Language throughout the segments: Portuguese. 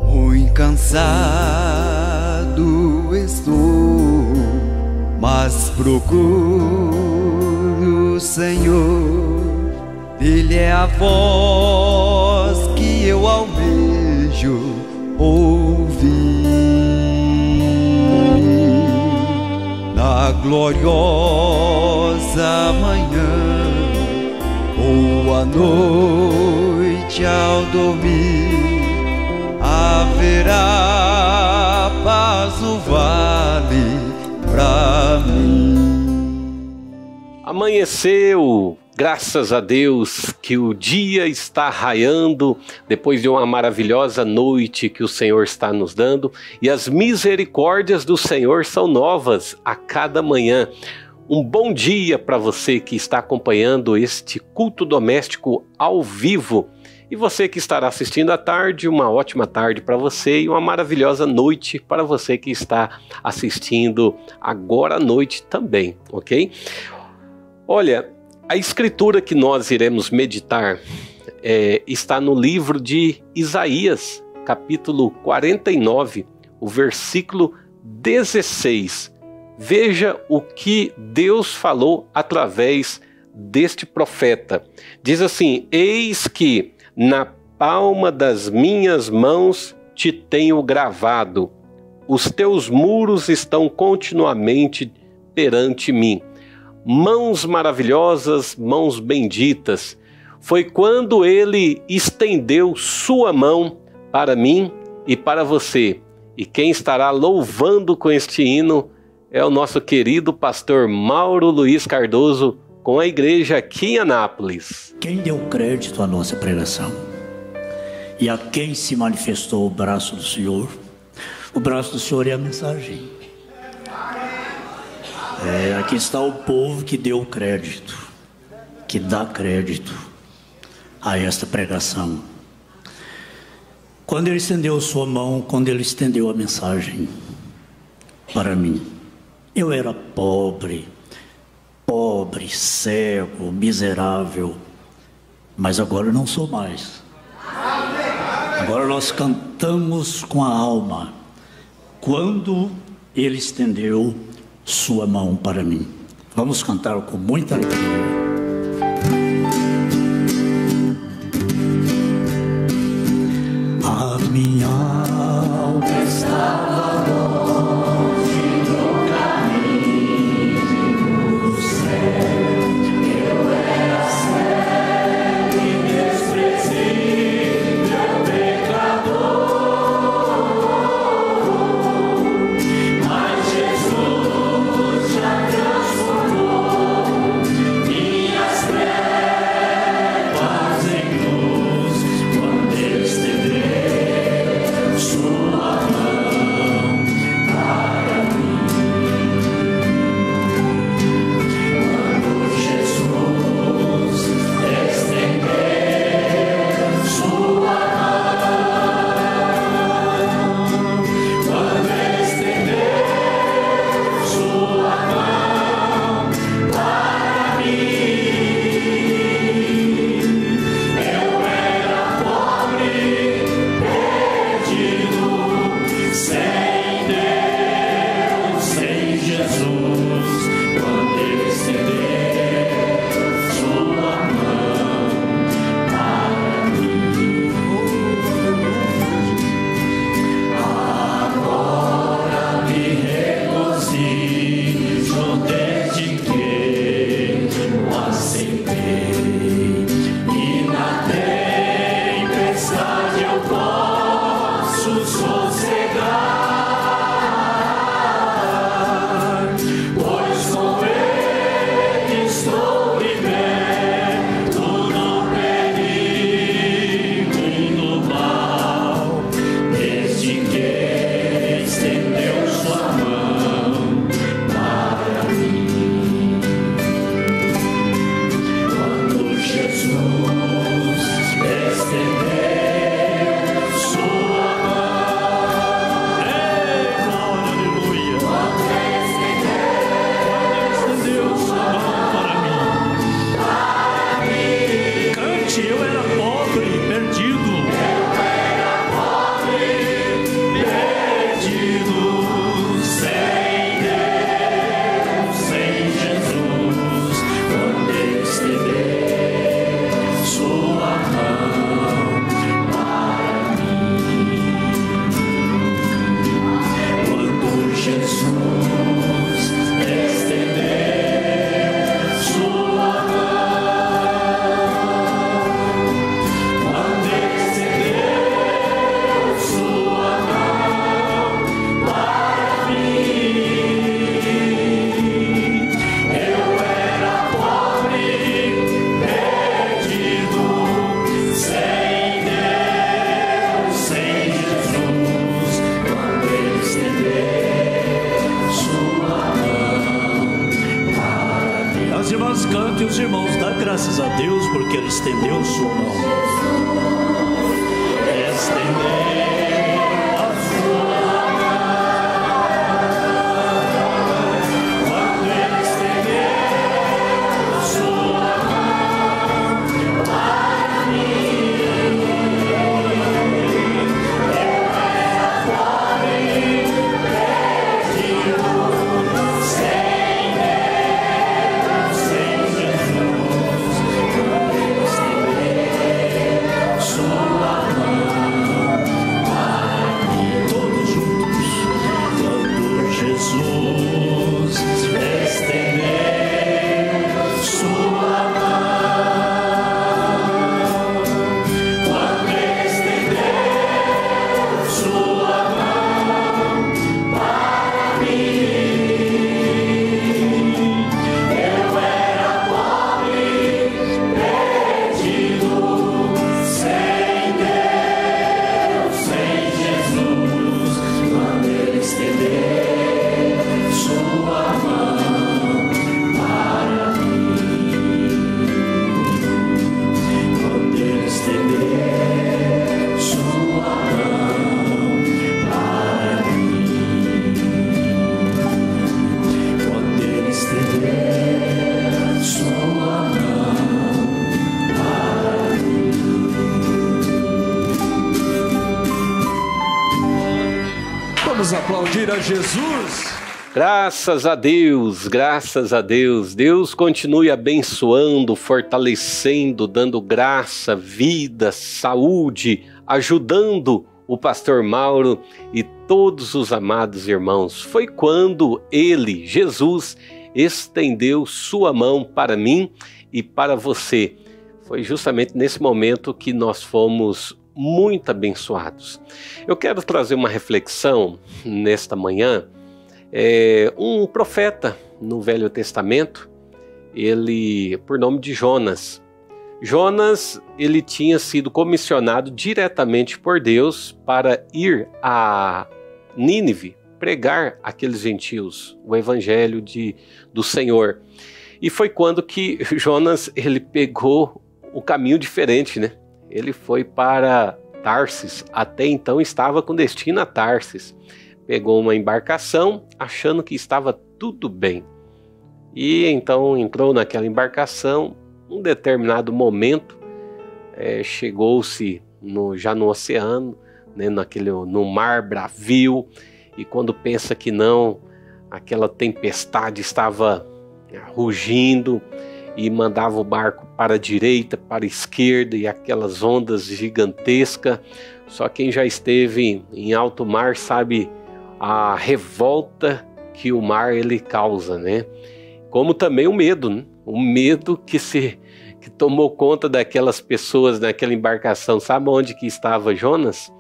Muito cansado estou, mas procuro o Senhor. Ele é a voz que eu almejo ouvir. Na gloriosa manhã ou à noite ao dormir, haverá paz no vale pra mim. Amanheceu, graças a Deus que o dia está raiando depois de uma maravilhosa noite que o Senhor está nos dando, e as misericórdias do Senhor são novas a cada manhã. Um bom dia para você que está acompanhando este culto doméstico ao vivo. E você que estará assistindo à tarde, uma ótima tarde para você e uma maravilhosa noite para você que está assistindo agora à noite também, ok? Olha, a escritura que nós iremos meditar está no livro de Isaías, capítulo 49, o versículo 16. Veja o que Deus falou através deste profeta. Diz assim: eis que na palma das minhas mãos te tenho gravado, os teus muros estão continuamente perante mim. Mãos maravilhosas, mãos benditas. Foi quando ele estendeu sua mão para mim e para você. E quem estará louvando com este hino é o nosso querido pastor Mauro Luiz Cardoso, com a igreja aqui em Anápolis. Quem deu crédito à nossa pregação e a quem se manifestou o braço do Senhor? O braço do Senhor é a mensagem. Aqui está o povo que deu crédito, que dá crédito a esta pregação. Quando ele estendeu sua mão, quando ele estendeu a mensagem para mim, eu era pobre, cego, miserável, mas agora eu não sou mais. Agora nós cantamos com a alma, quando ele estendeu sua mão para mim. Vamos cantar com muita alegria. A minha alma estava longe do caminho do céu. Eu era cego e desprezível pecador, mas Jesus já transformou minha Meus irmãos, dá graças a Deus porque Ele estendeu sua mão. Estendeu a sua mão. Quando Ele estendeu sua mão para mim, eu era pobre, perdido, sem Deus, sem Jesus. Quando Ele estendeu sua mão para mim, todos juntos. Quando Jesus estendeu sua mão, quando Ele estendeu sua mão para mim, eu era pobre, perdido, sem Deus, sem Jesus. Quando Ele estendeu sua mão para mim, quando Ele estendeu sua mão para mim, quando Ele estendeu sua mão para mim. Vamos aplaudir a Jesus. Graças a Deus, graças a Deus. Deus continue abençoando, fortalecendo, dando graça, vida, saúde, ajudando o pastor Mauro e todos os amados irmãos. Foi quando Ele, Jesus, estendeu sua mão para mim e para você. Foi justamente nesse momento que nós fomos muito abençoados. Eu quero trazer uma reflexão nesta manhã. Um profeta no Velho Testamento, ele, por nome de Jonas. Jonas, ele tinha sido comissionado diretamente por Deus para ir a Nínive, pregar àqueles gentios o evangelho do Senhor. E foi quando que Jonas, ele pegou o caminho diferente, né? Ele foi para Tarsis, até então estava com destino a Tarsis. Pegou uma embarcação, achando que estava tudo bem. E então entrou naquela embarcação. Um determinado momento, chegou-se já no oceano, né, no mar bravio. E quando pensa que não, aquela tempestade estava rugindo e mandava o barco para a direita, para a esquerda, e aquelas ondas gigantescas. Só quem já esteve em alto mar sabe a revolta que o mar ele causa, né? Como também o medo, né? O medo que tomou conta daquelas pessoas naquela embarcação. Sabe onde que estava Jonas?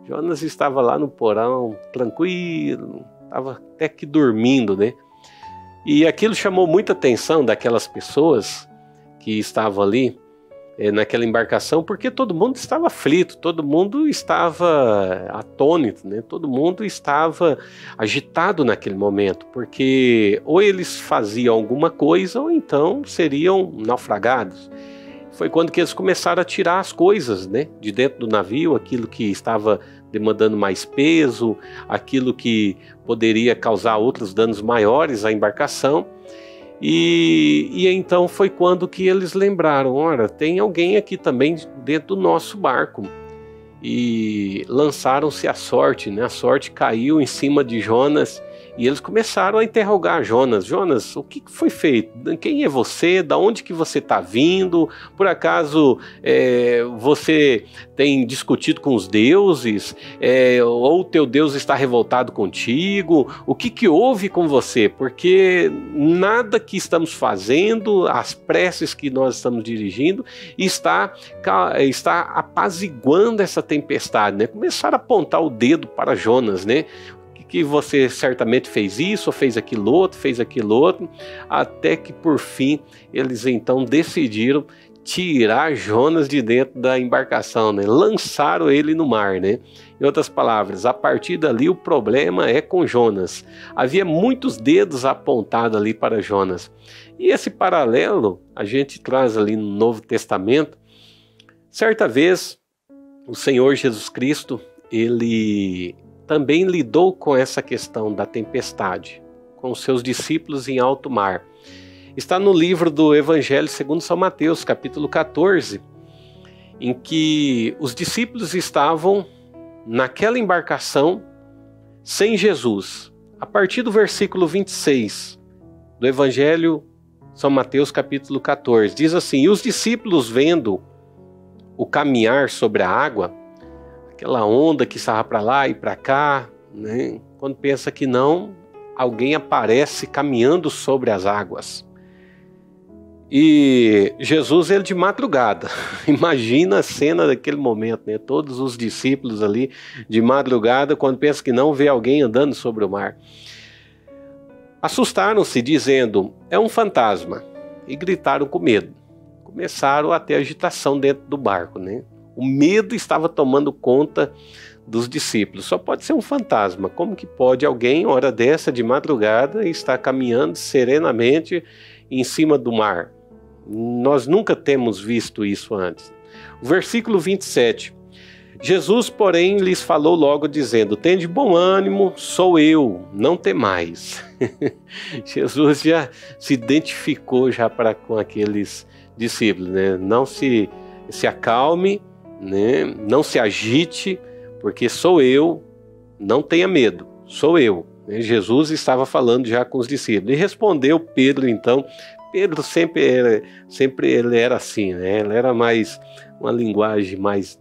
Jonas estava lá no porão, tranquilo, estava até que dormindo, né? E aquilo chamou muita atenção daquelas pessoas que estavam ali naquela embarcação, porque todo mundo estava aflito, todo mundo estava atônito, né? Todo mundo estava agitado naquele momento, porque ou eles faziam alguma coisa ou então seriam naufragados. Foi quando que eles começaram a tirar as coisas, né, de dentro do navio, aquilo que estava demandando mais peso, aquilo que poderia causar outros danos maiores à embarcação. E então foi quando que eles lembraram, ora, tem alguém aqui também dentro do nosso barco. E lançaram-se à sorte, né? A sorte caiu em cima de Jonas e eles começaram a interrogar Jonas. Jonas, o que foi feito? Quem é você? Da onde que você está vindo? Por acaso você tem discutido com os deuses? Ou o teu Deus está revoltado contigo? O que houve com você? Porque nada que estamos fazendo, as preces que nós estamos dirigindo, está apaziguando essa tempestade, né? Começaram a apontar o dedo para Jonas, né? Que você certamente fez isso, ou fez aquilo outro, até que por fim eles então decidiram tirar Jonas de dentro da embarcação, né? Lançaram ele no mar, né? Em outras palavras, a partir dali o problema é com Jonas. Havia muitos dedos apontados ali para Jonas. E esse paralelo a gente traz ali no Novo Testamento. Certa vez, o Senhor Jesus Cristo, ele também lidou com essa questão da tempestade, com os seus discípulos em alto mar. Está no livro do Evangelho segundo São Mateus, capítulo 14, em que os discípulos estavam naquela embarcação sem Jesus. A partir do versículo 26 do Evangelho São Mateus, capítulo 14, diz assim: e os discípulos, vendo o caminhar sobre a água, aquela onda que estava para lá e para cá, né? Quando pensa que não, alguém aparece caminhando sobre as águas. E Jesus, ele de madrugada, imagina a cena daquele momento, né? Todos os discípulos ali de madrugada, quando pensa que não, vê alguém andando sobre o mar. Assustaram-se, dizendo: é um fantasma, e gritaram com medo. Começaram a ter agitação dentro do barco, né? O medo estava tomando conta dos discípulos. Só pode ser um fantasma. Como que pode alguém, hora dessa, de madrugada, estar caminhando serenamente em cima do mar? Nós nunca temos visto isso antes. O versículo 27. Jesus, porém, lhes falou logo, dizendo: tende bom ânimo, sou eu, não temais. Jesus já se identificou já com aqueles discípulos, né? Não se acalme, né? Não se agite, porque sou eu, não tenha medo, sou eu. Jesus estava falando já com os discípulos. E respondeu Pedro, então. Pedro sempre ele era assim, né? Ele era mais uma linguagem mais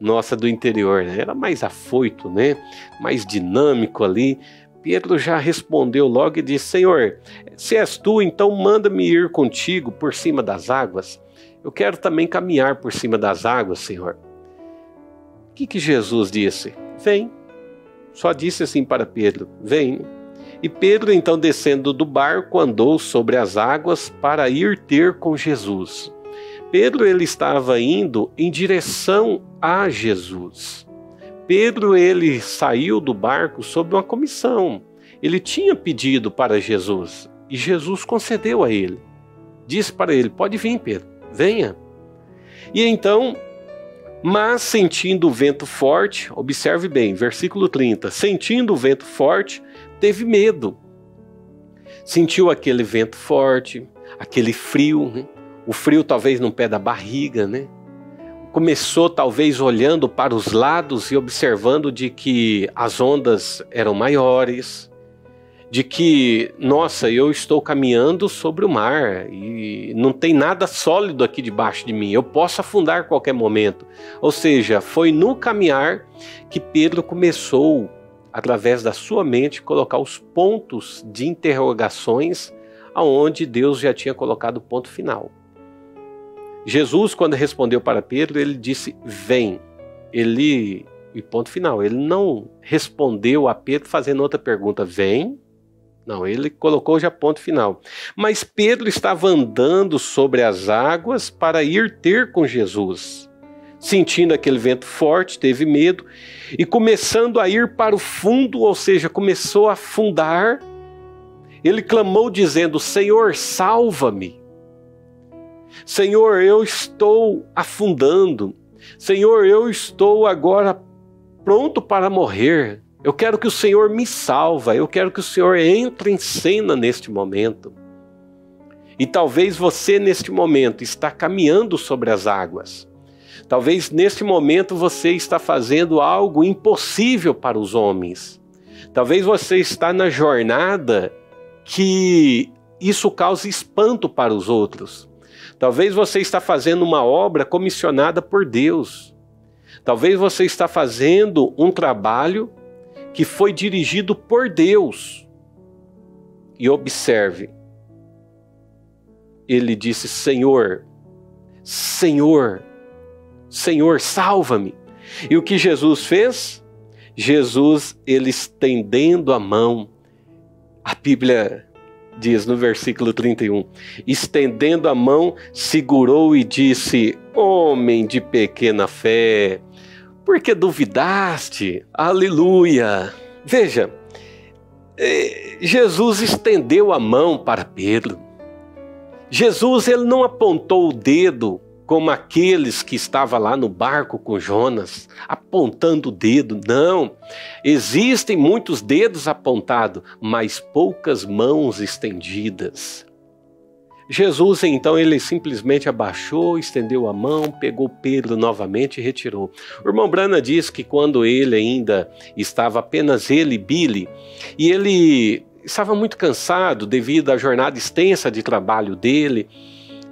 nossa do interior, né? Era mais afoito, né? Mais dinâmico ali. Pedro já respondeu logo e disse: Senhor, se és tu, então manda-me ir contigo por cima das águas. Eu quero também caminhar por cima das águas, Senhor. O que Jesus disse? Vem. Só disse assim para Pedro: vem. E Pedro, então, descendo do barco, andou sobre as águas para ir ter com Jesus. Pedro, ele estava indo em direção a Jesus. Pedro, ele saiu do barco sob uma comissão. Ele tinha pedido para Jesus e Jesus concedeu a ele. Disse para ele: pode vir, Pedro, venha. E então, mas sentindo o vento forte, observe bem, versículo 30, sentindo o vento forte, teve medo. Sentiu aquele vento forte, aquele frio, né? O frio talvez no pé da barriga, né? Começou talvez olhando para os lados e observando de que as ondas eram maiores, de que, nossa, eu estou caminhando sobre o mar e não tem nada sólido aqui debaixo de mim, eu posso afundar a qualquer momento. Ou seja, foi no caminhar que Pedro começou, através da sua mente, colocar os pontos de interrogações aonde Deus já tinha colocado o ponto final. Jesus, quando respondeu para Pedro, ele disse: vem. E ponto final. Ele não respondeu a Pedro fazendo outra pergunta: vem? Não, ele colocou já ponto final. Mas Pedro estava andando sobre as águas para ir ter com Jesus. Sentindo aquele vento forte, teve medo e começando a ir para o fundo, ou seja, começou a afundar, ele clamou dizendo: Senhor, salva-me. Senhor, eu estou afundando. Senhor, eu estou agora pronto para morrer. Eu quero que o Senhor me salva. Eu quero que o Senhor entre em cena neste momento. E talvez você neste momento está caminhando sobre as águas. Talvez neste momento você está fazendo algo impossível para os homens. Talvez você está na jornada que isso cause espanto para os outros. Talvez você está fazendo uma obra comissionada por Deus. Talvez você está fazendo um trabalho que foi dirigido por Deus. E observe, ele disse: Senhor, Senhor, Senhor, salva-me. E o que Jesus fez? Jesus, ele estendendo a mão, a Bíblia diz no versículo 31, estendendo a mão, segurou e disse, homem de pequena fé, por que duvidaste? Aleluia! Veja, Jesus estendeu a mão para Pedro. Jesus, ele não apontou o dedo como aqueles que estavam lá no barco com Jonas, apontando o dedo. Não, existem muitos dedos apontados, mas poucas mãos estendidas. Jesus, então, ele simplesmente abaixou, estendeu a mão, pegou Pedro novamente e retirou. O irmão Branham diz que quando ele ainda estava apenas ele e Billy, e ele estava muito cansado devido à jornada extensa de trabalho dele,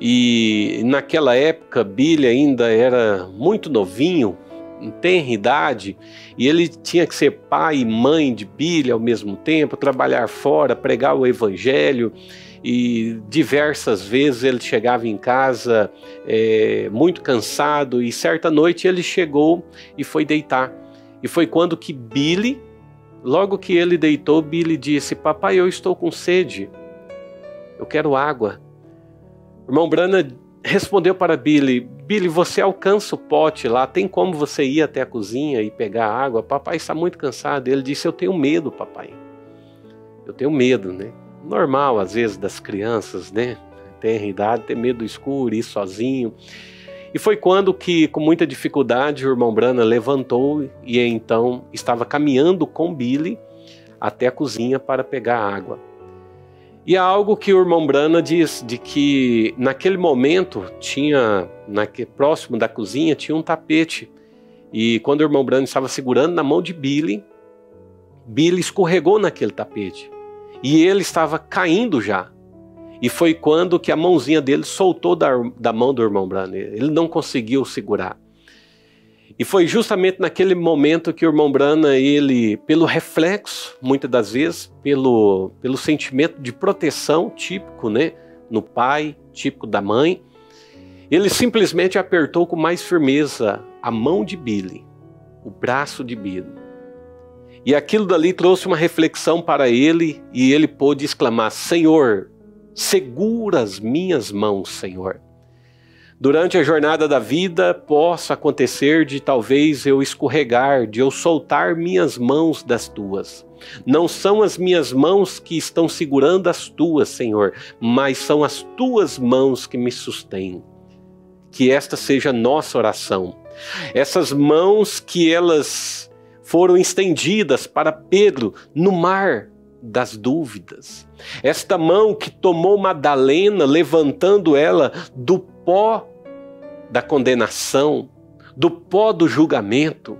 e naquela época Billy ainda era muito novinho, em tenra idade, e ele tinha que ser pai e mãe de Billy ao mesmo tempo, trabalhar fora, pregar o evangelho, e diversas vezes ele chegava em casa muito cansado, e certa noite ele chegou e foi deitar. E foi quando que Billy, logo que ele deitou, Billy disse, papai, eu estou com sede, eu quero água. O irmão Branham respondeu para Billy, Billy, você alcança o pote lá, tem como você ir até a cozinha e pegar água? Papai está muito cansado. Ele disse, eu tenho medo, papai. Eu tenho medo, né? Normal, às vezes, das crianças, né? Tem idade, ter medo do escuro, ir sozinho. E foi quando que, com muita dificuldade, o irmão Branham levantou e então estava caminhando com Billy até a cozinha para pegar água. E há algo que o irmão Branham diz, de que naquele momento, próximo da cozinha, tinha um tapete. E quando o irmão Branham estava segurando na mão de Billy, Billy escorregou naquele tapete. E ele estava caindo já. E foi quando que a mãozinha dele soltou da mão do irmão Branham. Ele não conseguiu segurar. E foi justamente naquele momento que o irmão Branham, ele, pelo reflexo, muitas das vezes, pelo sentimento de proteção típico, né, no pai, típico da mãe, ele simplesmente apertou com mais firmeza a mão de Billy, o braço de Billy. E aquilo dali trouxe uma reflexão para ele e ele pôde exclamar, Senhor, segura as minhas mãos, Senhor. Durante a jornada da vida, possa acontecer de talvez eu escorregar, de eu soltar minhas mãos das tuas. Não são as minhas mãos que estão segurando as tuas, Senhor, mas são as tuas mãos que me sustêm. Que esta seja a nossa oração. Essas mãos que elas foram estendidas para Pedro no mar das dúvidas. Esta mão que tomou Madalena, levantando ela do pó da condenação, do pó do julgamento.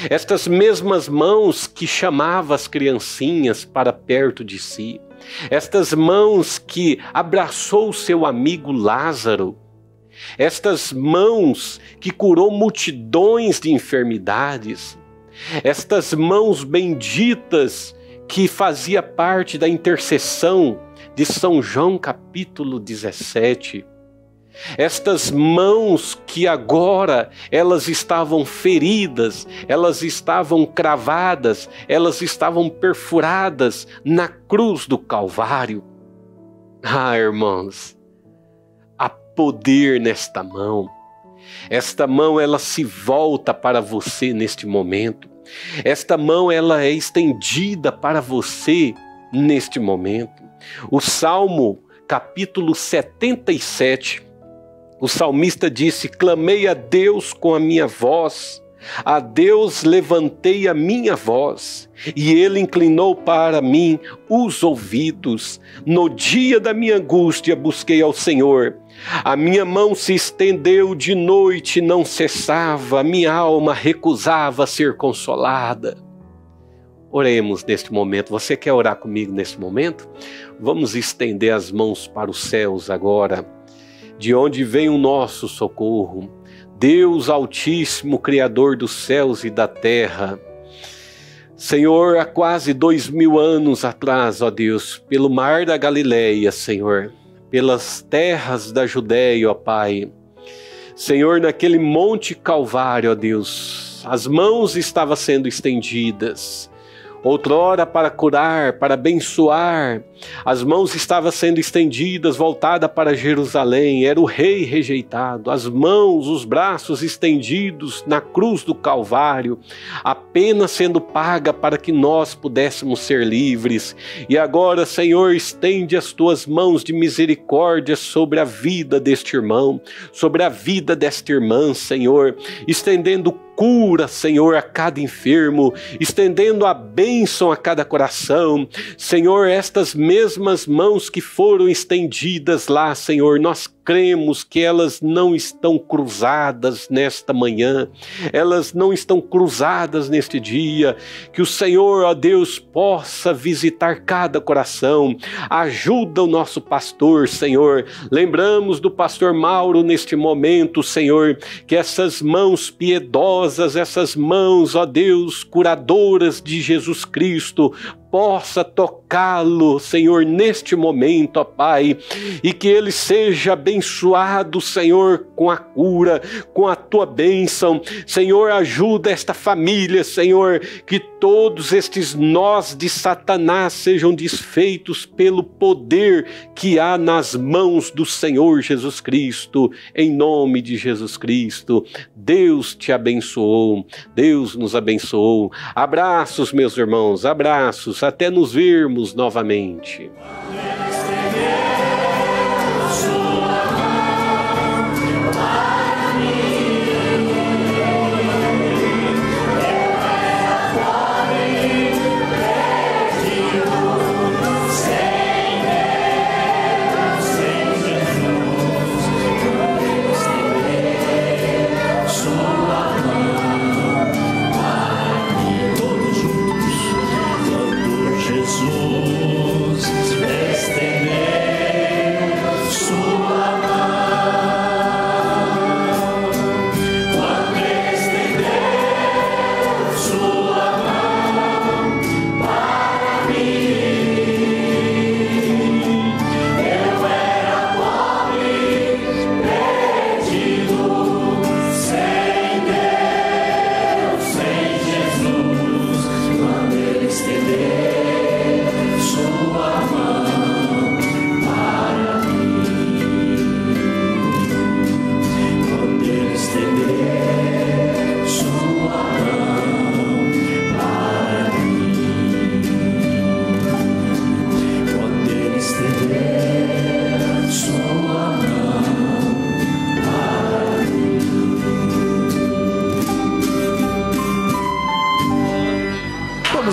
Estas mesmas mãos que chamavam as criancinhas para perto de si. Estas mãos que abraçou seu amigo Lázaro. Estas mãos que curou multidões de enfermidades. Estas mãos benditas que fazia parte da intercessão de São João capítulo 17. Estas mãos que agora elas estavam feridas, elas estavam cravadas, elas estavam perfuradas na cruz do Calvário. Ah, irmãos, há poder nesta mão. Esta mão ela se volta para você neste momento. Esta mão ela é estendida para você neste momento. O Salmo capítulo 77, o salmista disse, clamei a Deus com a minha voz, a Deus levantei a minha voz, e Ele inclinou para mim os ouvidos. No dia da minha angústia busquei ao Senhor. A minha mão se estendeu de noite, não cessava, a minha alma recusava ser consolada. Oremos neste momento. Você quer orar comigo neste momento? Vamos estender as mãos para os céus agora, de onde vem o nosso socorro. Deus Altíssimo, Criador dos céus e da terra. Senhor, há quase 2000 anos atrás, ó Deus, pelo mar da Galileia, Senhor, pelas terras da Judéia, ó Pai. Senhor, naquele monte Calvário, ó Deus, as mãos estavam sendo estendidas. outrora para curar, para abençoar. As mãos estavam sendo estendidas, voltadas para Jerusalém. Era o rei rejeitado. As mãos, os braços estendidos na cruz do Calvário, apenas sendo paga para que nós pudéssemos ser livres. E agora, Senhor, estende as tuas mãos de misericórdia sobre a vida deste irmão, sobre a vida desta irmã, Senhor, estendendo cura, Senhor, a cada enfermo, estendendo a bênção a cada coração. Senhor, estas mesmas mãos que foram estendidas lá, Senhor, nós cremos que elas não estão cruzadas nesta manhã, elas não estão cruzadas neste dia, que o Senhor, ó Deus, possa visitar cada coração. Ajuda o nosso pastor, Senhor. Lembramos do pastor Mauro neste momento, Senhor, que essas mãos piedosas, essas mãos, ó Deus, curadoras de Jesus Cristo, possa tocá-lo, Senhor, neste momento, ó Pai, e que ele seja abençoado, Senhor, com a cura, com a tua bênção. Senhor, ajuda esta família, Senhor, que todos estes nós de Satanás sejam desfeitos pelo poder que há nas mãos do Senhor Jesus Cristo, em nome de Jesus Cristo. Deus te abençoou, Deus nos abençoou. Abraços, meus irmãos, abraços, até nos vermos novamente.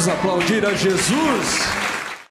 Vamos aplaudir a Jesus.